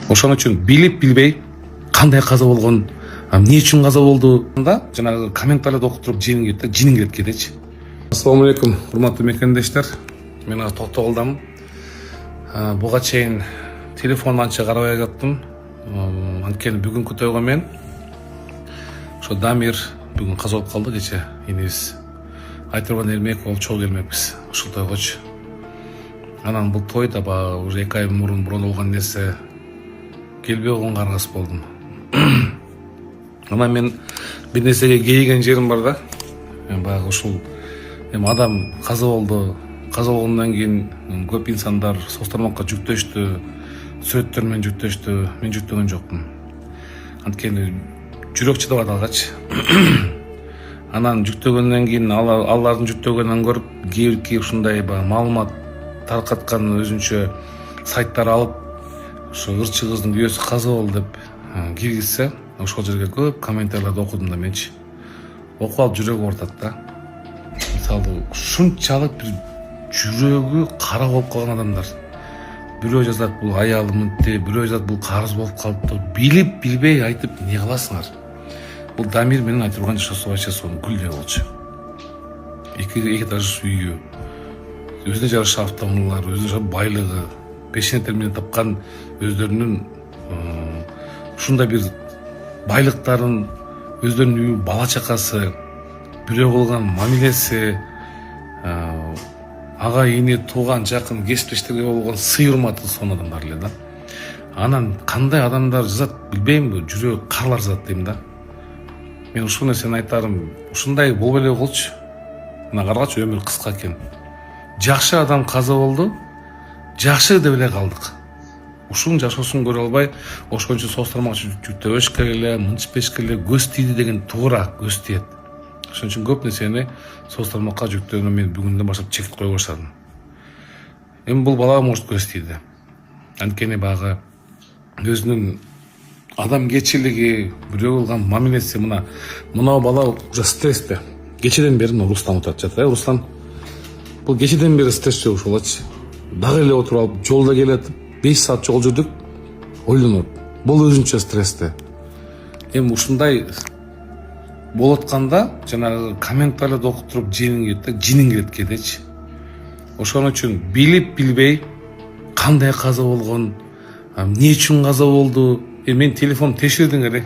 Ошон үчүн билип билбей кандай каза болгон, эмне үчүн каза болду да жанагы комментарийлерди окуп туруп жинин келет кейдечи. Ассаламу алейкум, урматтуу мекендештер. Мен азыр Токтогулдамын. Буга чейин телефон анча карабай жаттым. Анткени бүгүнкү тойго мен ошо Дамир бүгүн каза болуп калды кече. Энебиз Айтырбан Эрмек болуп чогуу келмекпиз ушул тойгочу. Анан бул той да баягы уже 2 ай мурун болгон нерсе, келбей койгонго аргас болдум. Анан мен бир нерсеге кейиген жерим бар да. Мен баягы ушул адам каза болду. Каза болгондон кийин көп инсандар соц тармакка жүктөштү, сүрөттөр менен жүктөштү. Мен жүктөгөн жокмун. Анткени жүрөк чыдабай алгачы. Анан жүктөгөндөн кийин алардын жүктөгөнүн көрүп кээ бир ушундай маалымат таркаткан өзүнчө сайттар алып, ошо ырчы кыздын күйөөсү каза болду деп киргизсе, ошол жерге көп комментарийлерди окудум да менчи. Окуп алып жүрөгүм ортот да. Мисалы, ушунчалык бир жүрөгү кара болуп калган адамдар. Бирөө жазат бул аялы мынтип, бирөө жазат бул карыз болуп калыптыр. Билип билбей айтып эмне кыласыңар? Бул Дамир менен Айтырган жашоосу гүлдөө болчу. Эки этаж үйү, өзүнө жараша автоунаалар, өзүнө жараша байлыгы, пешенеттер менен тапкан өздөрүнүн ушундай бир байлыктарын, өздөрүнүн үйү, бала чакасы, бирөө кылган мамилеси, ага эне тууган жакын кесиптештерге болгон сый урматы сонун адамдар эле да. Анан кандай адамдар жазат билбейм, жүрөгү карлар жазат дейм да. Мен ушул нерсени айтарым, ушундай болбой эле болчу. Мына карачы, өмүр кыска экен. Жакшы адам каза болду, жакшы деп эле калдык. Ушунун жашоосун көрө албай, ошон үчүн соц тармакчы жүктөбөшкө эле, мынчпешке эле көз тийди деген туура, көз тиет. Ошон үчүн көп нерсени соц тармакка жүктөөнү мен бүгүндөн баштап чектеп кое баштадым. Эми бул балага может көз тийди. Анткени багы өзүнүн адамгерчилиги, бирөө кылган мамилеси, мына бала уже стрессте. Кечеден бери Руслан отурат жатат. Руслан бул кечеден бери стрессте ушулачы. Дагы эле отуруп алып, жолдо келатып, 5 саат жол жүрдүк, ойлонот. Бул өзүнчө стрессте. Эми ушундай болуп атканда, жанагы комментарийлерди окуп туруп жинин келет кейдечи. Ошон үчүн билип билбей кандай каза болгон, эмне үчүн каза болду? Мен телефон текшердиң эле.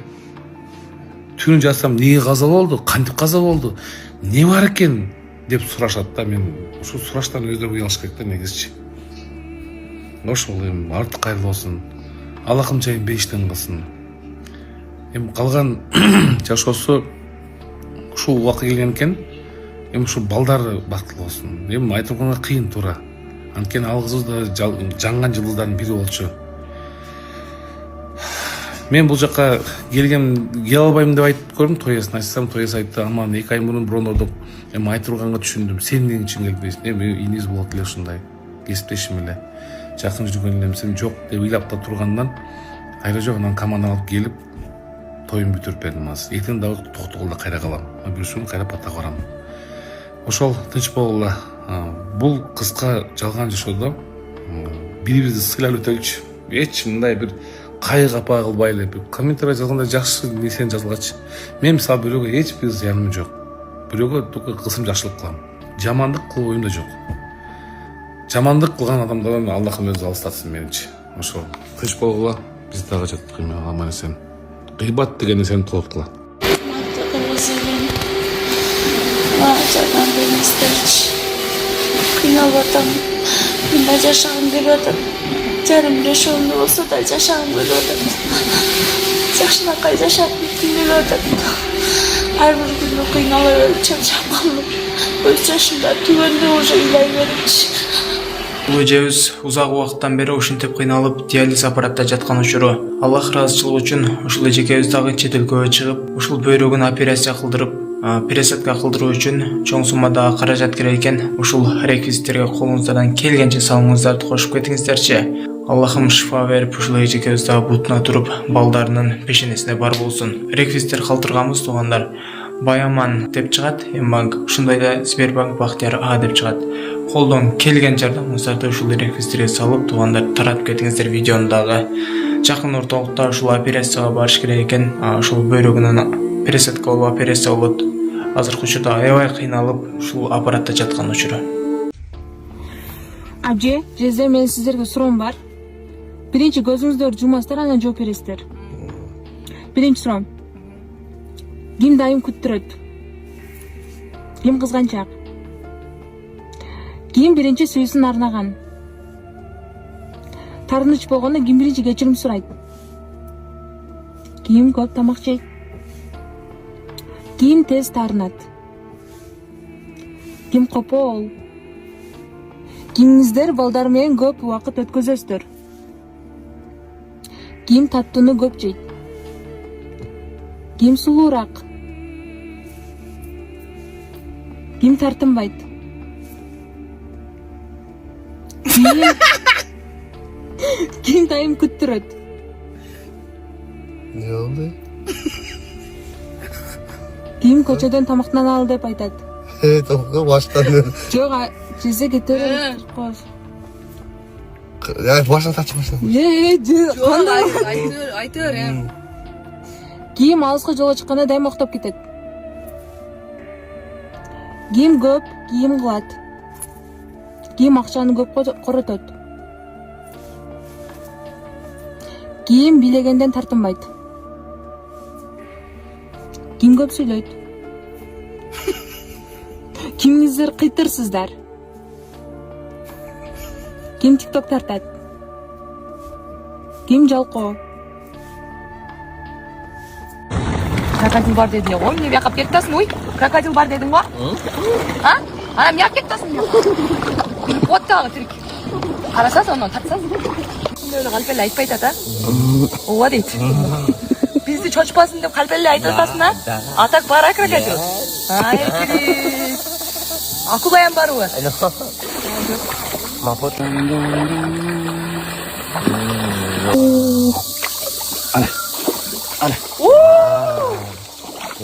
Түнү жатсам, эмнеге каза болду? Кантип каза болду? Не бар экен деп сурашат да. Мен ушул сураштан өздөрү уялыш керек да негизичи. Ошол эми арты кайрылуу болсун. Алакым чайын бейиштен кылсын. Эми калган жашоосу ушул убакка келген экен. Эми ушул балдары бактылуу болсун. Эми Айтырганга кыйын туура. Анткени ал кыз да жанган жылдыздардын бири болчу. Мен бул жака келе албайм деп айтып көрдүм, той эсин айтсам, той эси айтты, аман 2 ай мурун брондодук. Эми Айтырганга түшүндүм, сен эмне үчүн келбейсиң? Эми иниз болот эле ушундай, кесиптешим эле, жакын жүргөн элем, сен жок деп ыйлап да тургандан, айла жок, анан команда алып келип, тоюн бүтүрүп бердим азыр. Эртең дагы Токтогулда кайра калам, бирсүн кайра Паттакка барам. Ошол тынч болгула. Бул кыска жалган жашоодо бири-бирибизди сыйлап өтөлүчү. Эч мындай бир кайгы апа кылбай эле, комментарий жазганда жакшы нерсени жазгылачы. Мен мисалы бирөөгө эч бир зыяным жок. Бирөөгө только кылсам жакшылык кылам. Жамандык кылуу оюмда жок. Жамандык кылган адамдардан Аллахым өзү алыстатсын меничи. Ошол тынч болгула. Биз дагы жаттык аман эсен. Кыйбат деген нерсени токтоткула. Кыйналып атам. Мен жашагым келип атат. Жарым жашоомду болсо да жашагым келип атат. Жакшынакай жашагым келип атат. Ар бир күнү кыйнала берип чарчап калдым. Өз жашымда түгөндө уже ыйлай берипчи. Бул эжебиз узак убакыттан бери ушинтип кыйналып диализ аппаратта жаткан учуру. Аллах ыраазычылыгы үчүн ушул эжекебиз дагы чет өлкөгө чыгып, ушул бөйрөгүн операция кылдырып, пересадка кылдыруу үчүн чоң суммадагы каражат керек экен. Ушул реквизиттерге колуңуздардан келгенче салымыңыздарды кошуп кетиңиздерчи. Аллахым шифа берип, ушул эжекебиз дагы бутуна туруп, балдарынын пешенесине бар болсун. Реквизиттер калтырганбыз туугандар. Баяман деп чыгат, Эмбанк, ушундай да Сбербанк Бактияр А деп чыгат. Колдон келген жардамыңыздарды ушул реквизиттерге салып, туугандар таратып кетиңиздер видеону дагы. жакын ортолукта ушул операцияга барыш керек экен. Ушул бөйрөгүнөн пересадка болуп операция болот. Азыркы учурда аябай кыйналып ушул аппаратта жаткан учуру. Абже, жерде менин сиздерге суроом бар. Биринчи көзүңүздөрдү жумасыздар, анан жооп бересиздер. Биринчи суроом. Ким дайым күттүрөт? Ким кызганчак? Ким биринчи сүйүүсүн арнаган? Тарыныч болгондо ким биринчи кечирим сурайт? Ким көп тамак жейт? Ким тез таарынат? Ким копол? Кимиңиздер балдар менен көп убакыт өткөзөсүздөр? Ким таттууну көп жейт? Ким сулуураак? Ким тартынбайт? Ким дайым күттүрөт? Ne oldu? Ким көчөдөн тамактаналы деп айтат? Tamam baştan. Жок, жезе кетер. Ya baştan taç baştan. Кандай? Айтыр, Ким алыска жолго чыкканда дайым октоп кетет? Ким көп кийим кылат? Ким акчаны көп коротот? Ким билегенден тартынбайт? Ким көп сүйлөйт? Кимиңиздер кыйтырсыздар? Ким тикток тартат? Ким жалкоо? Крокодил бар дедің ғой, не бияқап кетіп тасың, ой? Крокодил бар дедің ғой? А? Анам не кетіп тасың? Вот тағы түрік. Қараса сонан тартсаң. Öyle kalpelle айтпайды ата. Ова дейді. Бізді чочпасын деп қалпелле айтып атасың, а? Атак бар ай крокодил. Ай, кіріп. Акулаям бар уы. Mahmut. Ana.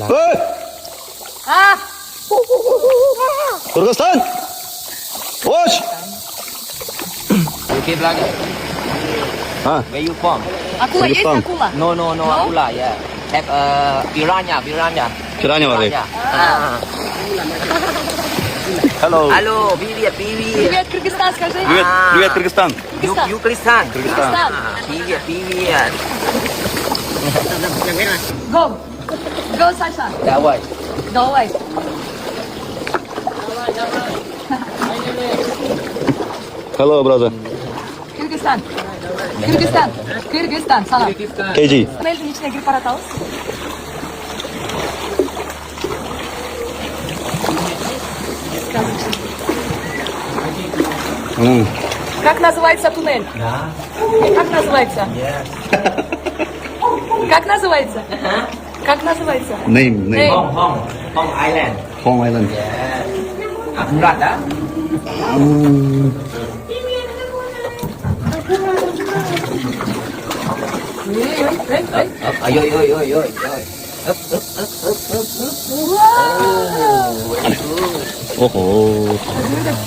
Hey! Ah! Kırgızistan! Watch! Okay, belakang. Ha? Where you from? Акула есть Кыргызстан. акула? No, Akula, yeah. Have piranha. Piranha var ya. Hello. Hello, привет. Привет, Кыргызстан, скажи. Привет, Кыргызстан. You Kyrgyzstan. Кыргызстан. Привет. Go. Go, Саша. Давай. Давай. Hello, brother. Кыргызстан. Салам. KG. Туннельдің içine girip аратабыз. Как называется туннель? Как называется? Как называется? Как называется? Name. Hong Island. Hong Island. Akurat dah. Ayo. Oho.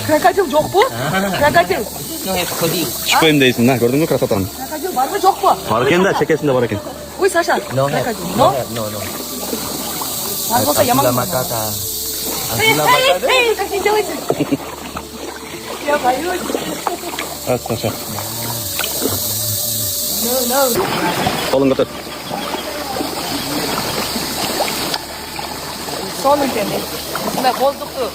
Крокодил жоқ bu? Крокодил. No have krokodil. Çıkayım değilsin ha, gördün mü krasatan? Крокодил бар mı жоқ bu? Var eken de, çekesin de var eken. Ой, Саша. No have. Крокодил. No? No. Бар болса яман. Akula Matata. Эй, как не делайте? Я боюсь. Az Saşa. No. Kolun götür. Соның теме. Мына воздухты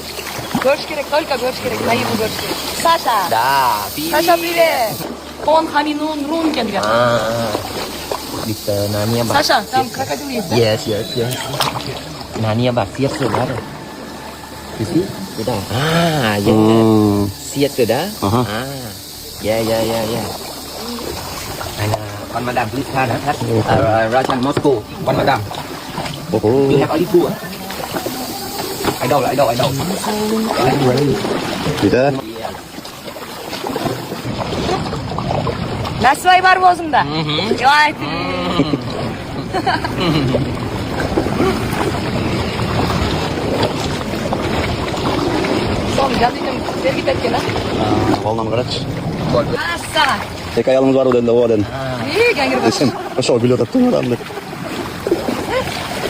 көріш керек, только көріш керек, наиву көріш керек. Саша. Да, привет. Саша, привет. Он хаминун рун кен говорит. Bisa nanya bak. Саша, там крокодил есть, да? Yes. Nanya bak, siap sudah. You see? Sudah. Ya. Siap sudah? Aha. Ya. Ana, Wan Madam tuliskan kan? Rajan Moskow, Wan Madam. Oho. You have only two. Idol. Güzel. Насыбай бар бозыңда. Ой, Son yazıcım sergip etken ha. Қолынан қарашы. Assa. Екі аялыңыз бар деді, о дедім. İyi gengir bak. Десем, ошол билет аттың адам деп.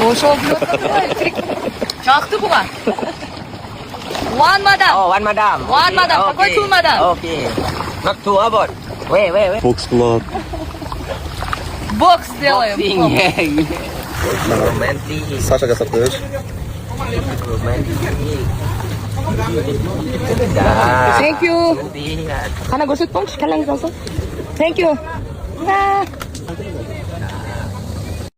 O şov bir Çaktı bu var. One madam. Oh, one madam. One madam. Какой two madam? Okay. Not two about. Wait. Бокс қылады. Box сделаем. Boxing, yeah. Romantic. Саша жасап қойшы. Romantic. Да. Thank you. Iya. Kana көрсөтпөңүчү, калаңыз алсын. Thank you.